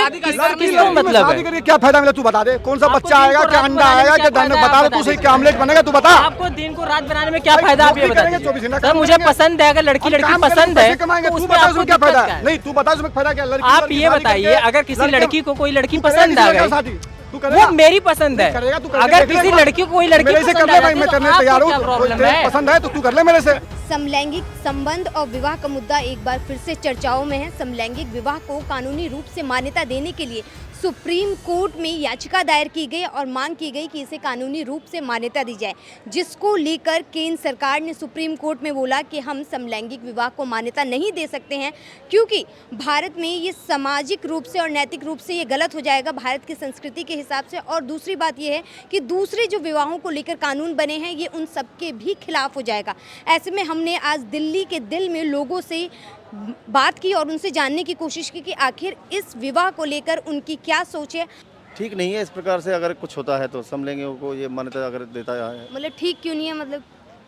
शादी का अधिकार लड़की नहीं है, मतलब शादी है। करके क्या फायदा मिला? तू बता दे, कौन सा आपको बच्चा दिन आएगा, को क्या रात अंडा बनाने में आएगा, क्या क्या फायदा है, बता आप दे, तू बता सही क्या ऑमलेट बनेगा, तू बता। आपको दिन को रात बनाने में क्या भाई, फायदा, आप ये नौकरी करेंगे बताइए। 24 घंटा, सर काम मुझे करेंगे। पसंद है, अगर लड़की हम लड़की काम करेंगे, पसंद है पैसे कमाएंगे, तो तू उसमें बता आपको उसमें क्या दिक्कत फायदा क्या है? है? नहीं, तू बता उसमें फायदा क्या? लड़की आप लड़की ये शादी बताइए, करके अगर किसी लड़की को कोई लड़की तू करेगा पसंद किसी आ लड़के गई, से शादी? तू करेगा? वो मेरी पसंद है। करेगा, तू करेगा, अगर देख ले किसी एक बार। लड़की को कोई लड़की मेरे से कर पसंद ले आ भाई, जाती मैं है, करने तो तैयार आपको हूँ। क्या प्रॉब्लम तेरे है? पसंद है तो तू कर ले मेरे से। समलैंगिक संबंध और विवाह का मुद्दा एक बार फिर से चर्चाओं में है। समलैंगिक विवाह को कानूनी रूप से मान्यता देने के लिए सुप्रीम कोर्ट में याचिका दायर की गई और मांग की गई कि इसे कानूनी रूप से मान्यता दी जाए, जिसको लेकर केंद्र सरकार ने सुप्रीम कोर्ट में बोला कि हम समलैंगिक विवाह को मान्यता नहीं दे सकते हैं, क्योंकि भारत में ये सामाजिक रूप से और नैतिक रूप से ये गलत हो जाएगा भारत की संस्कृति के हिसाब से। और दूसरी बात ये है कि दूसरे जो विवाहों को लेकर कानून बने हैं ये उन सबके भी खिलाफ हो जाएगा। ऐसे में हमने आज दिल्ली के दिल में लोगों से बात की और उनसे जानने की कोशिश की कि आखिर इस विवाह को लेकर उनकी क्या सोच है। ठीक नहीं है इस प्रकार से, अगर कुछ होता है तो समलैंगिकों को ये मान्यता अगर देता है। मतलब ठीक क्यों नहीं है, मतलब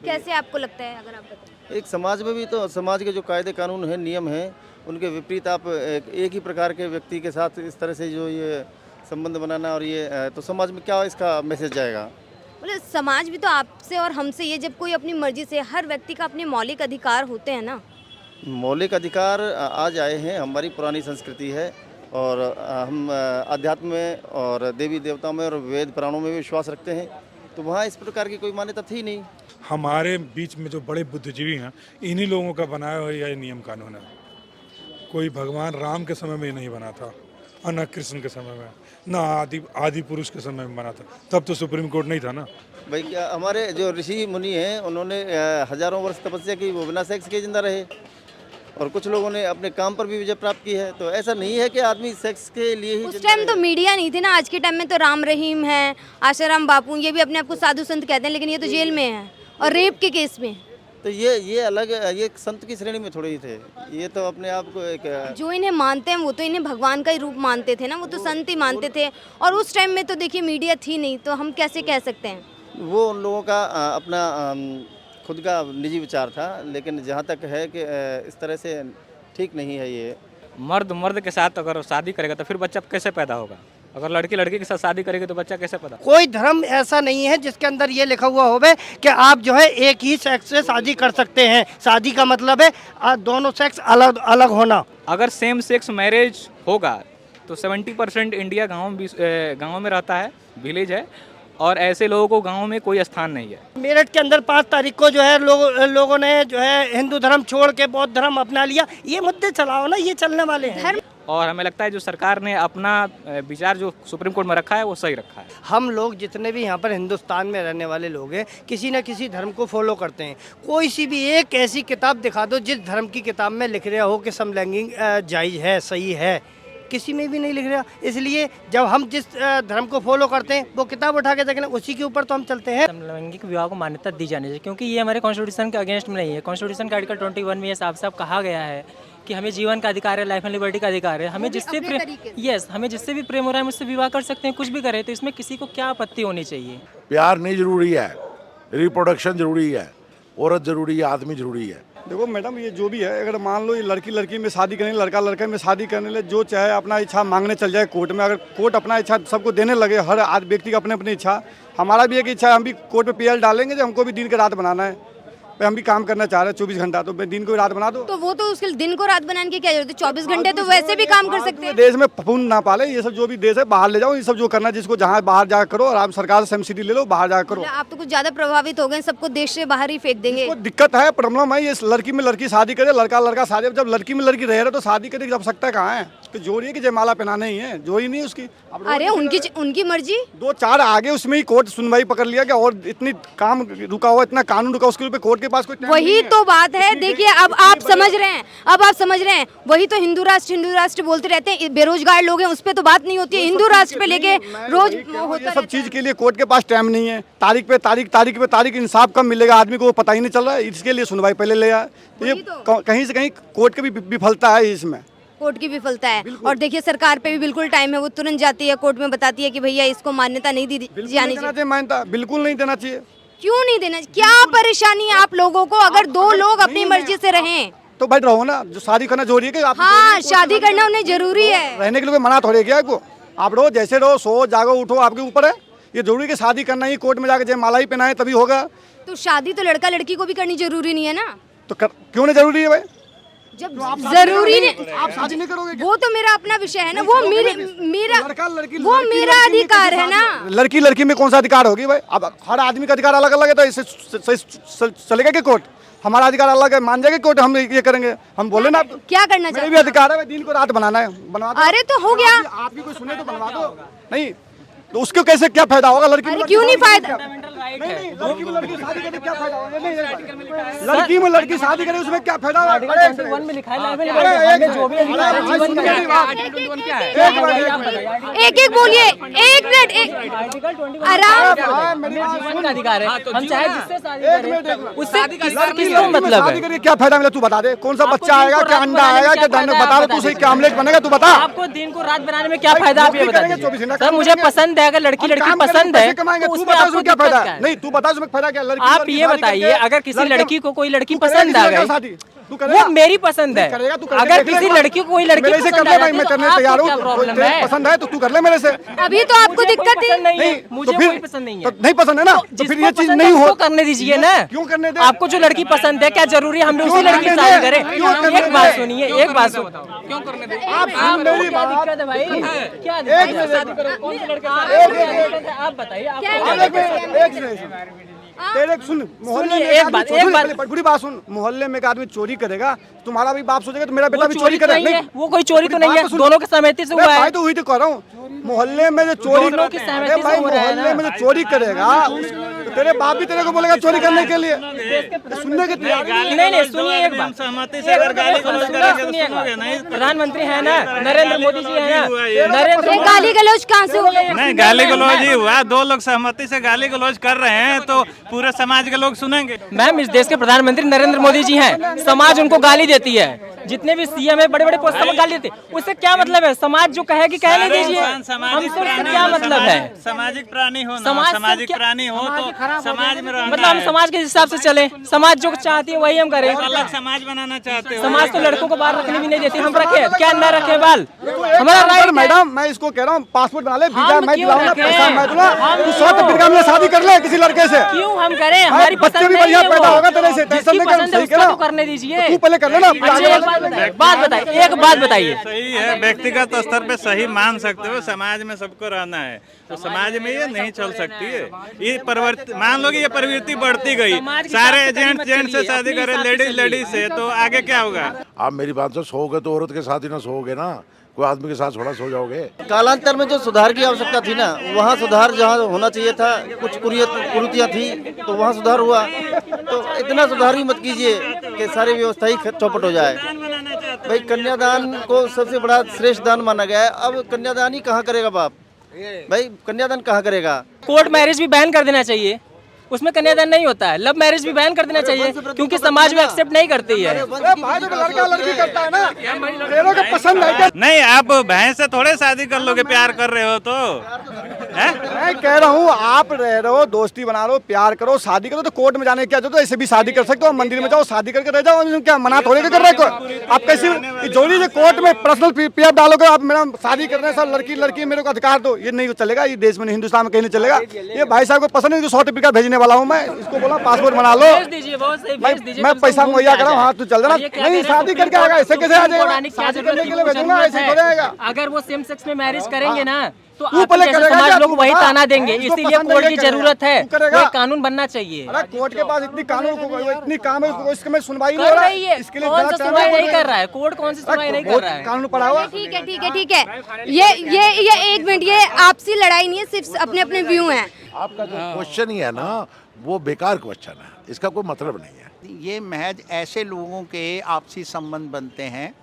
कैसे आपको लगता है, अगर आप बताएं। एक समाज में भी तो समाज के जो कायदे कानून हैं, नियम हैं, उनके विपरीत आप एक ही प्रकार के व्यक्ति के साथ इस तरह से जो ये संबंध बनाना और ये तो समाज में क्या इसका मैसेज जाएगा? मतलब समाज भी तो आपसे और हमसे, ये जब कोई अपनी मर्जी से, हर व्यक्ति का अपने मौलिक अधिकार होते हैं ना। मौलिक अधिकार आज आए हैं, हमारी पुरानी संस्कृति है और हम अध्यात्म में और देवी देवताओं में और वेद पुराणों में भी विश्वास रखते हैं, तो वहाँ इस प्रकार की कोई मान्यता थी नहीं। हमारे बीच में जो बड़े बुद्धिजीवी हैं, इन्हीं लोगों का बनाया हुआ यह नियम कानून है। कोई भगवान राम के समय में नहीं बना था, और न कृष्ण के समय में, न आदि पुरुष के समय में बना था, तब तो सुप्रीम कोर्ट नहीं था ना। भाई क्या हमारे जो ऋषि मुनि हैं उन्होंने हजारों वर्ष तपस्या की, वो बिना सेक्स के जिंदा रहे, और कुछ लोगों ने अपने काम पर भी विजय प्राप्त की है। तो ऐसा नहीं है कि आदमी सेक्स के लिए ही उस जिंदा टाइम रहे। तो मीडिया नहीं थी ना, आज के टाइम में तो राम रहीम है, आशाराम बापू, ये भी अपने आप को साधु संत कहते हैं, लेकिन ये तो जेल में है और रेप के केस में। तो ये अलग, ये संत की श्रेणी में थोड़े ही थे, ये तो अपने आप को एक जो इन्हें मानते हैं वो तो इन्हें भगवान का ही रूप मानते थे ना, वो तो संत ही मानते थे। और उस टाइम में तो देखिए मीडिया थी नहीं, तो हम कैसे कह सकते हैं। वो उन लोगों का अपना खुद का निजी विचार था, लेकिन जहाँ तक है कि इस तरह से ठीक नहीं है ये। मर्द के साथ अगर शादी करेगा तो फिर बच्चा कैसे पैदा होगा? अगर लड़की के साथ शादी करेगी तो बच्चा कैसे पैदा? कोई धर्म ऐसा नहीं है जिसके अंदर ये लिखा हुआ होवे कि आप जो है एक ही सेक्स से शादी कर सकते हैं। शादी का मतलब है दोनों सेक्स अलग अलग होना। अगर सेम सेक्स मैरिज होगा तो 70% इंडिया गाँव में रहता है, विलेज है, और ऐसे लोगों को गांव में कोई स्थान नहीं है। मेरठ के अंदर 5 तारीख को जो है लोगों ने जो है हिंदू धर्म छोड़ के बौद्ध धर्म अपना लिया। ये मुद्दे चलाओ ना, ये चलने वाले हैं। और हमें लगता है जो सरकार ने अपना विचार जो सुप्रीम कोर्ट में रखा है वो सही रखा है। हम लोग जितने भी यहाँ पर हिंदुस्तान में रहने वाले लोग हैं, किसी न किसी धर्म को फॉलो करते हैं। कोई सी भी एक ऐसी किताब दिखा दो जिस धर्म की किताब में लिख रहा हो कि समलैंगिक जायज़ है, सही है, किसी में भी नहीं लिख रहा। इसलिए जब हम जिस धर्म को फॉलो करते हैं वो किताब उठा के देख लें, उसी के ऊपर तो हम चलते हैं। समलैंगिक विवाह को मान्यता दी जानी चाहिए, क्योंकि ये हमारे कॉन्स्टिट्यूशन के अगेंस्ट में नहीं है। कॉन्स्टिट्यूशन का आर्टिकल 21 में ये साफ साफ कहा गया है कि हमें जीवन का अधिकार है, लाइफ एंड लिबर्टी का अधिकार है। हमें जिससे हमें जिससे भी प्रेम हो रहा है मुझसे विवाह कर सकते हैं, कुछ भी करें, तो इसमें किसी को क्या आपत्ति होनी चाहिए। प्यार नहीं जरूरी है, रिप्रोडक्शन जरूरी है, औरत जरूरी है, आदमी जरूरी है। देखो मैडम, ये जो भी है, अगर मान लो ये लड़की में शादी करने, लड़का लड़के में शादी करने ले, जो चाहे अपना इच्छा मांगने चल जाए कोर्ट में। अगर कोर्ट अपना इच्छा सबको देने लगे, हर व्यक्ति का अपने अपनी इच्छा, हमारा भी एक इच्छा है, हम भी कोर्ट पे पीएल डालेंगे जो हमको भी दिन के रात बनाना है। हम भी काम करना चाह रहे हैं 24 घंटा, तो दिन को रात बना दो। तो वो तो उसके दिन को रात बनाने की क्या जरूरत है? 24 घंटे तो वैसे भी काम कर सकते हैं। देश में फफूंद ना पाले, ये सब जो भी देश है बाहर ले जाओ। ये सब जो करना है, जिसको जहाँ बाहर जाकर करो, और आप सरकार से सब्सिडी ले लो, बाहर जाकर करो। आप तो कुछ ज्यादा प्रभावित हो गए, सबको देश से बाहर ही फेंक देंगे। दिक्कत है, प्रॉब्लम है, ये लड़की में लड़की शादी करे, लड़का शादी। जब लड़की में लड़की रह रहे तो शादी करे, जब सकता कहाँ है कि जोड़ी है कि जयमाला पहनाना ही है, जोड़ी नहीं है उसकी। अरे उनकी मर्जी। 2-4 आगे उसमें ही कोर्ट सुनवाई पकड़ लिया, और इतनी काम रुका हुआ, इतना कानून रुका, उसके ऊपर कोर्ट के पास कोई वही तो बात है। देखिए अब आप समझ रहे हैं, वही तो हिंदू राष्ट्र बोलते रहते हैं। बेरोजगार लोग हैं, उस पर तो बात नहीं होती है। हिंदू राष्ट्र पे लेके रोज ये सब चीज के लिए कोर्ट के पास टाइम नहीं है। तारीख पे तारीख इंसाफ कब मिलेगा आदमी को वो पता ही नहीं चल रहा है। इसके लिए सुनवाई पहले ले आए, तो ये कहीं से कहीं कोर्ट की भी विफलता है इसमें। कोर्ट की विफलता है। और देखिए सरकार पे भी बिल्कुल टाइम है, वो तुरंत जाती है कोर्ट में, बताती है कि भैया इसको मान्यता नहीं दी जानी चाहिए। मान्यता बिल्कुल नहीं देना चाहिए। क्यों नहीं देना? क्या परेशानी है आप लोगों को अगर 2 लोग अपनी मर्जी से रहें? तो बैठ रहो ना, जो शादी करना जरूरी है कि आप हाँ, शादी करना उन्हें जरूरी है। रहने के लिए मना थोड़े किया को। आप रहो जैसे रहो, सो जागो उठो, आपके ऊपर है। ये जरूरी कि शादी करना ही कोर्ट में जाकर जयमाला ही पहनाए तभी होगा। तो शादी तो लड़का लड़की को भी करनी जरूरी नहीं है ना? तो क्यों नहीं जरूरी है भाई? जब जरूरी नहीं, आप शादी नहीं करोगे? वो तो मेरा अपना विषय है ना, वो मेरा लड़का लड़की, वो मेरा अधिकार है ना। लड़की लड़की में कौन सा अधिकार होगी भाई? अब हर आदमी का अधिकार अलग अलग है, तो इससे चलेगा कि कोर्ट? हमारा अधिकार अलग है, मान जाएगा कोर्ट, हम ये करेंगे। हम बोले ना क्या करना मेरे चाहिए? भी अधिकार है भाई, दिन को रात बनाना है, बनवा दो। अरे तो हो गया। आप भी कोई सुने तो बनवा दो। नहीं तो उसको कैसे क्या फायदा होगा? लड़की अरे क्यों नहीं फायदा? लड़की में लड़की शादी करे क्या फायदा होगा? लड़की में लड़की शादी करे उसमें क्या फायदा होगा? एक एक बोलिए, एक मिनट, आराम। अधिकार है, हम चाहे जिससे शादी एक करें, मिनट, उससे किसको मतलब है? शादी करके क्या फायदा मिला? तू बता दे, कौन सा बच्चा आएगा, क्या अंडा आएगा, क्या बता दे, तू सही क्या आमलेट बनेगा, तू बता। आपको दिन को रात बनाने में क्या फायदा, आप ये बता करेंगे 24 दीजिए। घंटे सर मुझे पसंद है, अगर लड़की लड़की पसंद है कमाएंगे, तो तू उसमें बता आपको उसमें क्या दिक्कत फायदा क्या है? है? नहीं तू बता उसमें फायदा क्या? लड़की आप लड़की ये शादी बताइए, करके- अगर किसी लड़की को कोई लड़की तू करेगा पसंद आ किसी लड़के गई, से शादी? तू करेगा? वो मेरी पसंद है। करेगा तू? अगर किसी लड़की को कोई लड़की मेरे से पसंद कर आ ले भाई, जाती मैं है, करने तो तैयार आपको हूँ। क्या प्रॉब्लम तेरे है? पसंद है तो तू कर ले मेरे से। अभी तो आपको दिक्कत थी। नहीं है, तो मुझे फिर कोई पसंद नहीं तो है। नहीं पसंद है ना, तो फिर ये चीज नहीं हो। करने दीजिए ना। क्यों करने दे? आपको जो लड़की पसंद है, क्या जरूरी है हम लोग उसी क्यों लड़की से करने शादी दे? करें? क्यों करने एक बात दे? सुनिए, एक बात सुन। क्यों करने दे? आप सुन मेरी क्या बात। दिक्कत है भाई? क्या एक दिक्कत है? मिनट। शादी करो, कौन से लड़के से? आप बताइए, आपको क्या एक दिक्कत है? मिनट, एक मिनट। तेरे सुन, मोहल्ले में सुनिए, एक बात, एक बात। बुरी बात सुन, मोहल्ले में एक आदमी चोरी करेगा, तुम्हारा भी बाप सोचेगा तो मेरा बेटा वो भी चोरी चोरी तो करेगा। नहीं है, वो कोई चोरी तो नहीं है, सुन। दोनों के सहमति से हुआ है। भाई तो वही तो कह रहा हूँ, मोहल्ले में जो चोरी दोनों की सहमति अरे से भाई हो रहा है मोहल्ले ना। में जो चोरी करेगा तो तेरे बाप भी तेरे को बोलेगा चोरी करने के लिए। सुनने के तैयार नहीं, सुनिए एक बात। सहमति से अगर गाली गलौज करेंगे तो सुनिए, सुनोगे नहीं? प्रधानमंत्री है ना, नरेंद्र मोदी जी है ना, नरेंद्र ये गाली गलौज कहाँ से हो गया? नहीं, गाली गलौज ही हुआ। दो लोग सहमति से गाली गलौज कर रहे हैं तो पूरे समाज के लोग सुनेंगे। मैम, इस देश के प्रधानमंत्री नरेंद्र मोदी जी हैं, समाज उनको गाली देती है। जितने भी सीएम है, बड़े बड़े पोस्ट पर गाली देते हैं। उससे क्या मतलब है? समाज जो कहेगी कहने दीजिए, हमसे उससे क्या मतलब है? सामाजिक प्राणी हो ना, समाज से सामाजिक क्या- प्राणी हो तो समाज में रहना मतलब हम है। समाज के हिसाब से चले, समाज जो चाहती है वही हम करें। अलग समाज बनाना चाहते हो? समाज तो लड़कों को बाहर रखने भी नहीं देती, हम रखे क्या न रखे बाल, हमारा पर राइट है। मैडम मैं इसको कह रहा हूँ पासपोर्ट बना ले, वीजा हम मैं क्यों दिलाऊंगा, रखें? पैसा मैं दूंगा, हम तू क्यों? 100 बिरगा में शादी कर ले किसी लड़के से। क्यों हम करें? हमारी बच्चे पसंद भी नहीं बढ़िया है पैदा वो। होगा तेरे से, टेंशन जिसकी नहीं कर, पसंद है सही उसका कह तो करने दीजिए। तू पहले कर ले ना। अच्छा, एक बात बताइए, एक बात बताइए। सही है, व्यक्तिगत स्तर पे सही मान सकते हो, समाज में सबको रहना है तो समाज में ये नहीं चल सकती है। ये प्रवृत्ति मान लो कि ये प्रवृत्ति बढ़ती गई, समाज के सारे हिसाब से जेंट्स मत जेंट्स से चलिए, शादी अपने करें, हिसाब से लेडीज चलिए। लेडीज से, तो आगे क्या होगा? आप मेरी बात से सोओगे तो औरत के साथ ही ना सोओगे ना, कोई आदमी के साथ थोड़ा सो जाओगे। कालांतर में जो सुधार की आवश्यकता थी ना, वहाँ सुधार जहाँ होना चाहिए था, कुछ कुरीतियाँ थी तो वहाँ सुधार हुआ। तो इतना सुधार ही मत कीजिए कि सारी व्यवस्था ही चौपट हो जाए। भाई कन्यादान को सबसे बड़ा श्रेष्ठ दान माना गया है, अब कन्यादान ही कहाँ करेगा बाप? भाई कन्यादान कहाँ करेगा? कोर्ट मैरिज भी बैन कर देना चाहिए, उसमें कन्यादान नहीं होता है। लव मैरिज भी बैन कर देना चाहिए, क्योंकि समाज में एक्सेप्ट नहीं करती है। भाई तो लड़का लड़की करता है ना, तेरे को पसंद है क्या? नहीं, आप भैंस से थोड़े शादी कर लोगे, प्यार कर रहे हो तो है? मैं कह रहा हूँ आप रह रहे हो, दोस्ती बना रहे हो, प्यार करो, शादी करो, तो कोर्ट में जाने की क्या जरूरत है? ऐसे भी शादी कर सकते हो, मंदिर में जाओ शादी करके रह जाओ, क्या मना थोड़े कर रहे हो? आप कैसे जोड़ी से कोर्ट में पर्सनल पीएफ डालोगे, आप मेरा शादी कर रहे हैं सर, लड़की लड़की मेरे को अधिकार दो, ये नहीं चलेगा। ये देश में हिंदुस्तान में कहीं नहीं चलेगा। ये भाई साहब को पसंद है, 100 टिकट भेजने वाला हूँ मैं, इसको बोला पासपोर्ट बना लो, भेज दीजिए, बहुत सही, भेज दीजिए, मैं कम से पैसा कम मुहैया घूम के कराऊँ, आ हाँ जाए। तू चल जाना। और ये क्या नहीं कह रहे शादी हैं, करके आएगा, ऐसे कैसे आ जाएगा? बढ़ाने की क्या शादी जरूरत करने है? के लिए भेजूंगा, जरूरत ऐसे है। थोड़े आएगा। अगर वो सेम सेक्स में मैरिज करेंगे ना तो तू आप पहले जैसे करेगा समाज क्या? लोग तू वही बता। ताना देंगे, इसको इसीलिए पसंद कोर्ट नहीं की करेगा। जरूरत है, तू करेगा। कोई कानून बनना चाहिए। अरे कोर्ट के पास इतनी कानून इतनी काम है, इसमें सुनवाई नहीं कर हो रहा रही है, इसके लिए कौन सा जांच सुनवाई कराना नहीं पड़ेगा। कर रहा है? कोर्ट कौन सी सुनवाई नहीं कर बहुत रहा है? कानून पड़ा हुआ। ठीक है ठीक है ठीक है, ये एक मिनट, ये आपसी लड़ाई नहीं है, सिर्फ अपने अपने व्यू हैं। आपका जो क्वेश्चन ही है ना, वो बेकार क्वेश्चन है, इसका कोई मतलब नहीं है। ये महज ऐसे लोगों के आपसी संबंध बनते हैं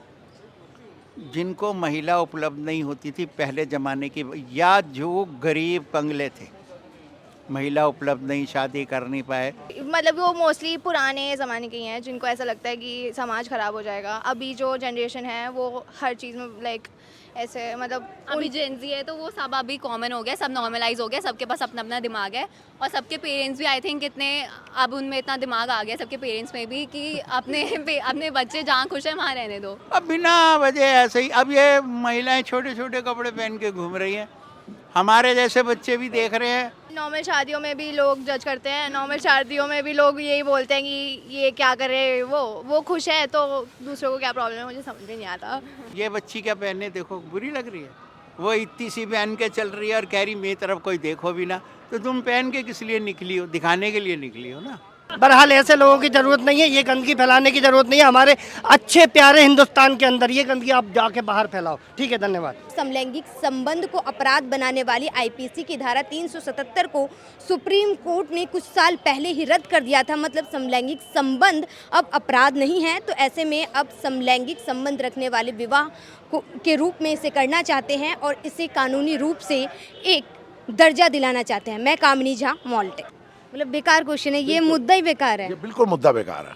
जिनको महिला उपलब्ध नहीं होती थी पहले ज़माने की, या जो गरीब कंगले थे, महिला उपलब्ध नहीं, शादी कर नहीं पाए। मतलब वो मोस्टली पुराने ज़माने के ही हैं जिनको ऐसा लगता है कि समाज ख़राब हो जाएगा। अभी जो जनरेशन है वो हर चीज़ में लाइक ऐसे मतलब अभी जेंजी है तो वो सब अभी कॉमन हो गया, सब नॉर्मलाइज हो गया, सबके पास अपना अपना दिमाग है और सबके पेरेंट्स भी आई थिंक इतने अब उनमें इतना दिमाग आ गया सबके पेरेंट्स में भी कि अपने बच्चे जहाँ खुश है वहाँ रहने दो। अब बिना वजह ऐसे ही अब ये महिलाएं छोटे छोटे कपड़े पहन के घूम रही हैं, हमारे जैसे बच्चे भी देख रहे हैं। नॉर्मल शादियों में भी लोग जज करते हैं, नॉर्मल शादियों में भी लोग यही बोलते हैं कि ये क्या करे, वो खुश है तो दूसरों को क्या प्रॉब्लम है, मुझे समझ में नहीं आता। ये बच्ची क्या पहने देखो, बुरी लग रही है। वो इतनी सी पहन के चल रही है और कह रही मेरी तरफ कोई देखो भी ना, तो तुम पहन के किस लिए निकली हो? दिखाने के लिए निकली हो ना। बहरहाल ऐसे लोगों की ज़रूरत नहीं है, ये गंदगी फैलाने की ज़रूरत नहीं है। हमारे अच्छे प्यारे हिंदुस्तान के अंदर ये गंदगी आप जाके बाहर फैलाओ। ठीक है, धन्यवाद। समलैंगिक संबंध को अपराध बनाने वाली आईपीसी की धारा 377 को सुप्रीम कोर्ट ने कुछ साल पहले ही रद्द कर दिया था। मतलब समलैंगिक संबंध अब अपराध नहीं है, तो ऐसे में अब समलैंगिक संबंध रखने वाले विवाह के रूप में इसे करना चाहते हैं और इसे कानूनी रूप से एक दर्जा दिलाना चाहते हैं। मैं कामिनी झा, मॉल्टे। मतलब बेकार क्वेश्चन है, ये मुद्दा ही बेकार है। ये बिल्कुल मुद्दा बेकार है।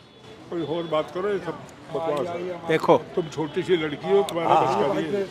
कोई और बात करो, ये सब बकवास है। देखो तुम छोटी सी लड़की हो, तुम्हारा बस का नहीं है।